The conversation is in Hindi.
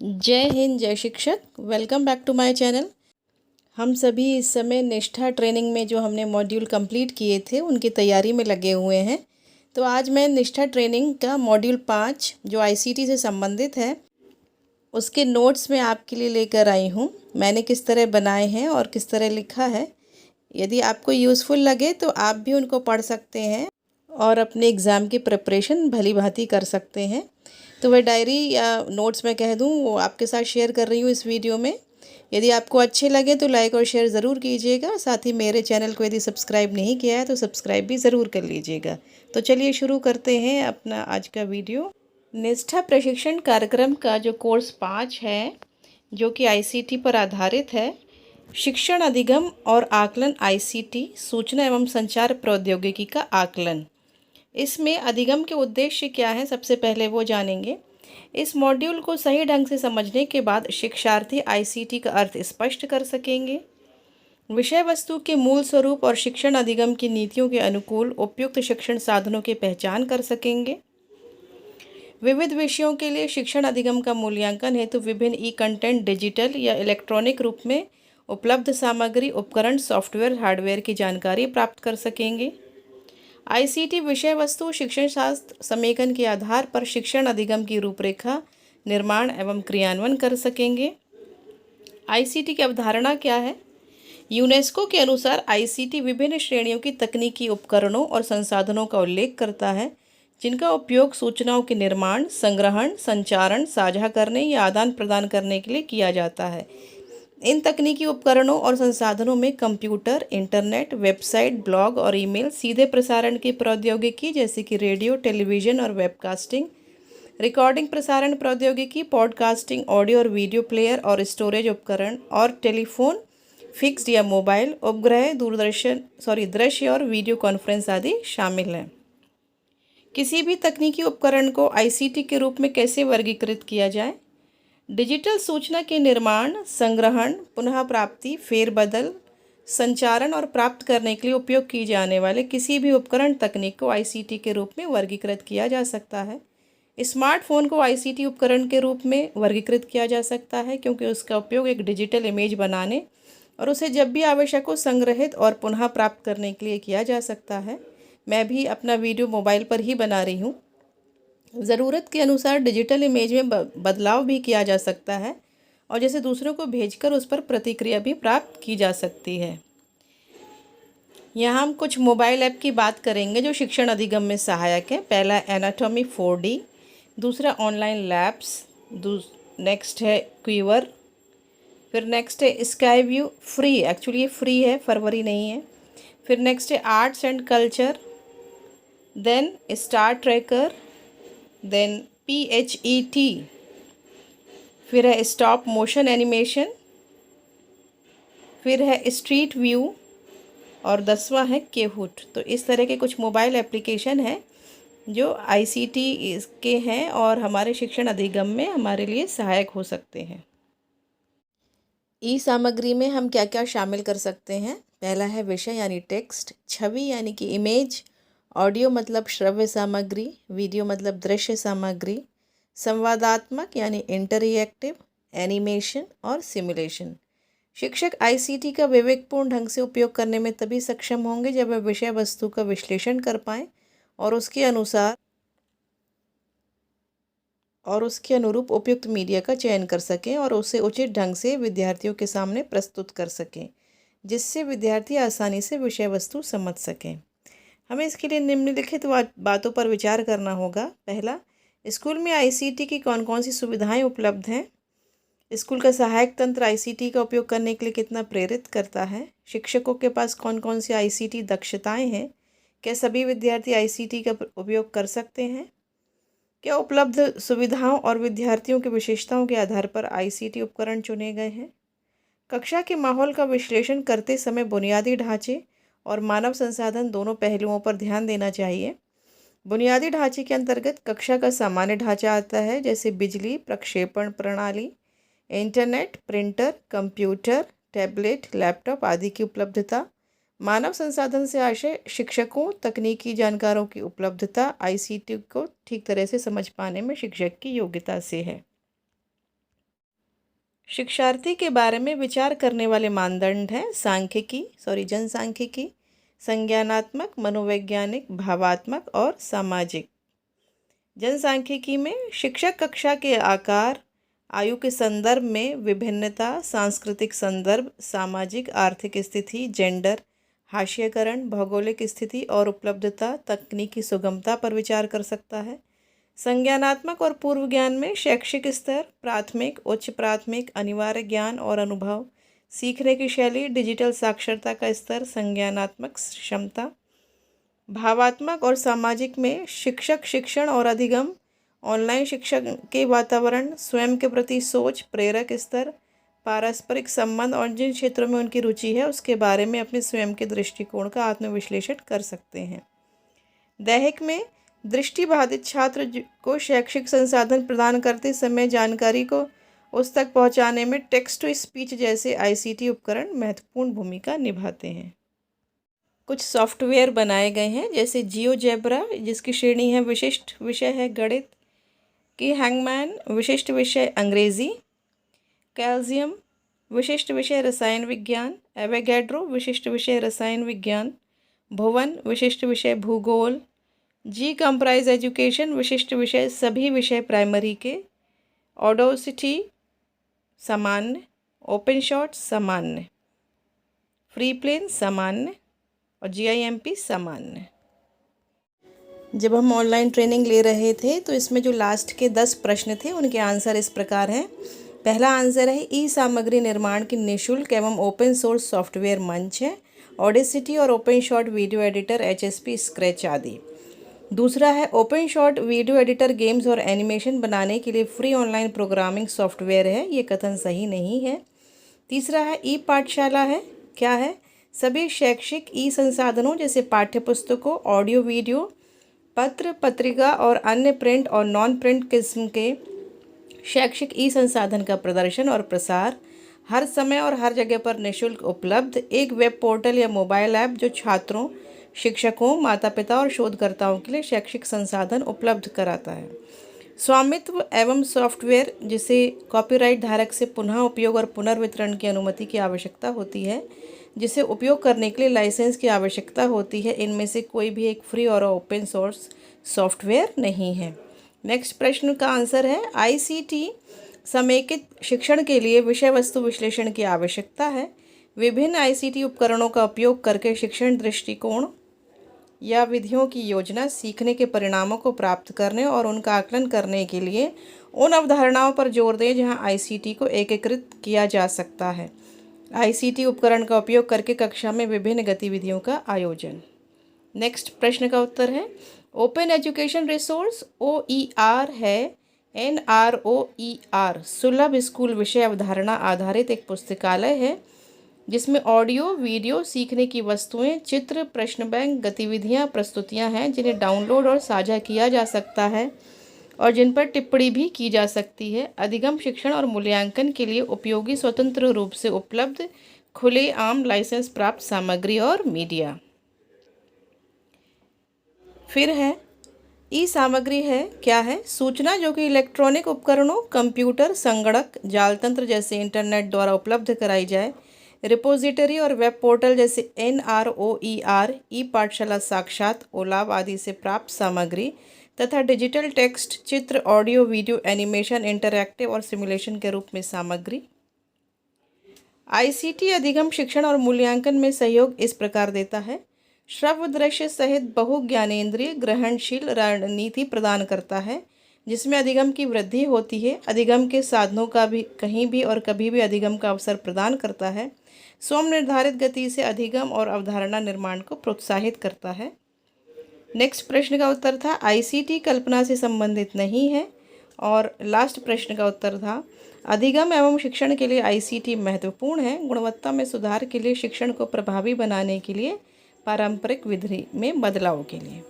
जय हिंद, जय शिक्षक। Welcome back to my channel. हम सभी इस समय निष्ठा ट्रेनिंग में जो हमने मॉड्यूल कंप्लीट किए थे उनकी तैयारी में लगे हुए हैं। तो आज मैं निष्ठा ट्रेनिंग का मॉड्यूल 5 जो आईसीटी से संबंधित है उसके नोट्स में आपके लिए लेकर आई हूँ। मैंने किस तरह बनाए हैं और किस तरह लिखा है। यदि आपको यूज़फुल लगे तो आप भी उनको पढ़ सकते हैं और अपने एग्ज़ाम की प्रिपरेशन भली भांति कर सकते हैं। तो वह डायरी या नोट्स मैं कह दूँ वो आपके साथ शेयर कर रही हूँ इस वीडियो में। यदि आपको अच्छे लगे तो लाइक और शेयर ज़रूर कीजिएगा। साथ ही मेरे चैनल को यदि सब्सक्राइब नहीं किया है तो सब्सक्राइब भी ज़रूर कर लीजिएगा। तो चलिए शुरू करते हैं अपना आज का वीडियो। निष्ठा प्रशिक्षण कार्यक्रम का जो कोर्स 5 है जो कि आईसीटी पर आधारित है, शिक्षण अधिगम और आकलन आईसीटी सूचना एवं संचार प्रौद्योगिकी का आकलन। इसमें अधिगम के उद्देश्य क्या है सबसे पहले वो जानेंगे। इस मॉड्यूल को सही ढंग से समझने के बाद शिक्षार्थी आईसीटी का अर्थ स्पष्ट कर सकेंगे, विषय वस्तु के मूल स्वरूप और शिक्षण अधिगम की नीतियों के अनुकूल उपयुक्त शिक्षण साधनों की पहचान कर सकेंगे। विविध विषयों के लिए शिक्षण अधिगम का मूल्यांकन हेतु विभिन्न ई कंटेंट डिजिटल या इलेक्ट्रॉनिक रूप में उपलब्ध सामग्री, उपकरण, सॉफ्टवेयर, हार्डवेयर की जानकारी प्राप्त कर सकेंगे। आईसीटी विषय वस्तु शिक्षण शास्त्र समेकन के आधार पर शिक्षण अधिगम की रूपरेखा निर्माण एवं क्रियान्वयन कर सकेंगे। आईसीटी की अवधारणा क्या है? यूनेस्को के अनुसार आईसीटी विभिन्न श्रेणियों की तकनीकी उपकरणों और संसाधनों का उल्लेख करता है जिनका उपयोग सूचनाओं के निर्माण, संग्रहण, संचारण, साझा करने या आदान प्रदान करने के लिए किया जाता है। इन तकनीकी उपकरणों और संसाधनों में कंप्यूटर, इंटरनेट, वेबसाइट, ब्लॉग और ईमेल, सीधे प्रसारण की प्रौद्योगिकी जैसे कि रेडियो, टेलीविज़न और वेबकास्टिंग, रिकॉर्डिंग प्रसारण प्रौद्योगिकी, पॉडकास्टिंग, ऑडियो और वीडियो प्लेयर और स्टोरेज उपकरण और टेलीफोन, फिक्स्ड या मोबाइल, उपग्रह, दृश्य और वीडियो कॉन्फ्रेंस आदि शामिल हैं। किसी भी तकनीकी उपकरण को आईसीटी के रूप में कैसे वर्गीकृत किया जाए? डिजिटल सूचना के निर्माण, संग्रहण, पुनः प्राप्ति, फेरबदल, संचारण और प्राप्त करने के लिए उपयोग की जाने वाले किसी भी उपकरण तकनीक को आईसीटी के रूप में वर्गीकृत किया जा सकता है। स्मार्टफोन को आईसीटी उपकरण के रूप में वर्गीकृत किया जा सकता है क्योंकि उसका उपयोग एक डिजिटल इमेज बनाने और उसे जब भी आवश्यक हो संग्रहित और पुनः प्राप्त करने के लिए किया जा सकता है। मैं भी अपना वीडियो मोबाइल पर ही बना रही हूँ। ज़रूरत के अनुसार डिजिटल इमेज में बदलाव भी किया जा सकता है और जैसे दूसरों को भेजकर उस पर प्रतिक्रिया भी प्राप्त की जा सकती है। यहाँ हम कुछ मोबाइल ऐप की बात करेंगे जो शिक्षण अधिगम में सहायक है। पहला एनाटॉमी 4D, दूसरा ऑनलाइन लैब्स, नेक्स्ट है क्वीवर, फिर नेक्स्ट है स्काई व्यू, फ्री, एक्चुअली ये फ्री है, फरवरी नहीं है। फिर नेक्स्ट है arts and culture, then star tracker, then PHET, फिर है स्टॉप मोशन एनिमेशन, फिर है स्ट्रीट व्यू और 10वां है केहूट। तो इस तरह के कुछ मोबाइल एप्लीकेशन हैं जो आईसीटी के हैं और हमारे शिक्षण अधिगम में हमारे लिए सहायक हो सकते हैं। ई सामग्री में हम क्या क्या शामिल कर सकते हैं? पहला है विषय यानी टेक्स्ट, छवि यानी कि इमेज, ऑडियो मतलब श्रव्य सामग्री, वीडियो मतलब दृश्य सामग्री, संवादात्मक यानी इंटरएक्टिव, एनिमेशन और सिमुलेशन। शिक्षक आईसीटी का विवेकपूर्ण ढंग से उपयोग करने में तभी सक्षम होंगे जब वह विषय वस्तु का विश्लेषण कर पाएँ और उसके अनुरूप उपयुक्त मीडिया का चयन कर सकें और उसे उचित ढंग से विद्यार्थियों के सामने प्रस्तुत कर सकें जिससे विद्यार्थी आसानी से विषय वस्तु समझ सकें। हमें इसके लिए निम्नलिखित बातों पर विचार करना होगा। पहला, स्कूल में आईसीटी की कौन कौन सी सुविधाएं उपलब्ध हैं? स्कूल का सहायक तंत्र आईसीटी का उपयोग करने के लिए कितना प्रेरित करता है? शिक्षकों के पास कौन कौन सी आईसीटी दक्षताएं हैं? क्या सभी विद्यार्थी आईसीटी का उपयोग कर सकते हैं? क्या उपलब्ध सुविधाओं और विद्यार्थियों की विशेषताओं के आधार पर आईसीटी उपकरण चुने गए हैं? कक्षा के माहौल का विश्लेषण करते समय बुनियादी ढांचे और मानव संसाधन दोनों पहलुओं पर ध्यान देना चाहिए। बुनियादी ढांचे के अंतर्गत कक्षा का सामान्य ढांचा आता है जैसे बिजली, प्रक्षेपण प्रणाली, internet, printer, computer, tablet, laptop आदि की उपलब्धता। मानव संसाधन से आशय शिक्षकों, तकनीकी जानकारों की उपलब्धता आईसीटी को ठीक तरह से समझ पाने में शिक्षक की योग्यता से है। शिक्षार्थी के बारे में विचार करने वाले मानदंड हैं जनसांख्यिकी, संज्ञानात्मक, मनोवैज्ञानिक, भावात्मक और सामाजिक। जनसांख्यिकी में शिक्षक कक्षा के आकार, आयु के संदर्भ में विभिन्नता, सांस्कृतिक संदर्भ, सामाजिक आर्थिक स्थिति, जेंडर, हाशियाकरण, भौगोलिक स्थिति और उपलब्धता, तकनीकी सुगमता पर विचार कर सकता है। संज्ञानात्मक और पूर्व ज्ञान में शैक्षिक स्तर, प्राथमिक, उच्च प्राथमिक, अनिवार्य ज्ञान और अनुभव, सीखने की शैली, डिजिटल साक्षरता का स्तर, संज्ञानात्मक क्षमता। भावात्मक और सामाजिक में शिक्षक शिक्षण और अधिगम, ऑनलाइन शिक्षण के वातावरण, स्वयं के प्रति सोच, प्रेरक स्तर, पारस्परिक संबंध और जिन क्षेत्रों में उनकी रुचि है उसके बारे में अपने स्वयं के दृष्टिकोण का आत्मविश्लेषण कर सकते हैं। दैहिक में दृष्टिबाधित छात्र को शैक्षिक संसाधन प्रदान करते समय जानकारी को उस तक पहुंचाने में टेक्स्ट टू स्पीच जैसे ICT उपकरण महत्वपूर्ण भूमिका निभाते हैं। कुछ सॉफ्टवेयर बनाए गए हैं जैसे जियोजेब्रा, जिसकी श्रेणी है विशिष्ट विषय है गणित की, हैंगमैन विशिष्ट विषय अंग्रेजी, कैल्शियम विशिष्ट विषय रसायन विज्ञान, एवोगैड्रो विशिष्ट विषय रसायन विज्ञान, भुवन विशिष्ट विषय भूगोल, जी कंप्राइज एजुकेशन विशिष्ट विषय सभी विषय प्राइमरी के, ऑडोसिटी सामान्य, ओपन शॉट सामान्य, फ्री प्लेन सामान्य और GIMP सामान्य। जब हम ऑनलाइन ट्रेनिंग ले रहे थे तो इसमें जो लास्ट के 10 प्रश्न थे उनके आंसर इस प्रकार हैं। पहला आंसर है ई सामग्री निर्माण की निःशुल्क एवं ओपन सोर्स सॉफ्टवेयर मंच है, ऑडेसिटी और open shot video editor, HSP, scratch आदि। दूसरा है open shot video editor games और एनिमेशन बनाने के लिए फ्री ऑनलाइन प्रोग्रामिंग सॉफ्टवेयर है, ये कथन सही नहीं है। तीसरा है ई पाठशाला है, क्या है? सभी शैक्षिक ई संसाधनों जैसे पाठ्यपुस्तकों, ऑडियो वीडियो, पत्र पत्रिका और अन्य प्रिंट और नॉन प्रिंट किस्म के शैक्षिक ई संसाधन का प्रदर्शन और प्रसार हर समय और हर जगह पर निःशुल्क उपलब्ध। एक वेब पोर्टल या मोबाइल ऐप जो छात्रों, शिक्षकों, माता पिता और शोधकर्ताओं के लिए शैक्षिक संसाधन उपलब्ध कराता है। स्वामित्व एवं सॉफ्टवेयर जिसे कॉपीराइट धारक से पुनः उपयोग और पुनर्वितरण की अनुमति की आवश्यकता होती है, जिसे उपयोग करने के लिए लाइसेंस की आवश्यकता होती है। इनमें से कोई भी एक फ्री और ओपन सोर्स सॉफ्टवेयर नहीं है। नेक्स्ट प्रश्न का आंसर है ICT समेकित शिक्षण के लिए विषय वस्तु विश्लेषण की आवश्यकता है। विभिन्न ICT उपकरणों का उपयोग करके शिक्षण दृष्टिकोण या विधियों की योजना, सीखने के परिणामों को प्राप्त करने और उनका आकलन करने के लिए उन अवधारणाओं पर जोर दें जहां ICT को एकीकृत किया जा सकता है। ICT उपकरण का उपयोग करके कक्षा में विभिन्न गतिविधियों का आयोजन। नेक्स्ट प्रश्न का उत्तर है ओपन एजुकेशन रिसोर्स OER है NROER सुलभ स्कूल विषय अवधारणा आधारित एक पुस्तकालय है जिसमें ऑडियो, वीडियो, सीखने की वस्तुएं, चित्र, प्रश्न बैंक, गतिविधियां, प्रस्तुतियां हैं जिन्हें डाउनलोड और साझा किया जा सकता है और जिन पर टिप्पणी भी की जा सकती है। अधिगम शिक्षण और मूल्यांकन के लिए उपयोगी स्वतंत्र रूप से उपलब्ध खुले आम लाइसेंस प्राप्त सामग्री और मीडिया। फिर है ई सामग्री है, क्या है? सूचना जो कि इलेक्ट्रॉनिक उपकरणों, कंप्यूटर, संगणक, जाल तंत्र जैसे इंटरनेट द्वारा उपलब्ध कराई जाए। रिपोजिटरी और वेब पोर्टल जैसे NROER, ई पाठशाला साक्षात, ओलाव आदि से प्राप्त सामग्री तथा डिजिटल टेक्स्ट, चित्र, ऑडियो, वीडियो, एनिमेशन, इंटरैक्टिव और सिमुलेशन के रूप में सामग्री। ICT अधिगम शिक्षण और मूल्यांकन में सहयोग इस प्रकार देता है। श्रव्य दृश्य सहित बहु ज्ञानेंद्रिय ग्रहणशील रणनीति प्रदान करता है जिसमें अधिगम की वृद्धि होती है। अधिगम के साधनों का भी कहीं भी और कभी भी अधिगम का अवसर प्रदान करता है। स्वयं निर्धारित गति से अधिगम और अवधारणा निर्माण को प्रोत्साहित करता है। नेक्स्ट प्रश्न का उत्तर था ICT कल्पना से संबंधित नहीं है। और लास्ट प्रश्न का उत्तर था अधिगम एवं शिक्षण के लिए ICT महत्वपूर्ण है। गुणवत्ता में सुधार के लिए, शिक्षण को प्रभावी बनाने के लिए, पारंपरिक विधि में बदलाव के लिए।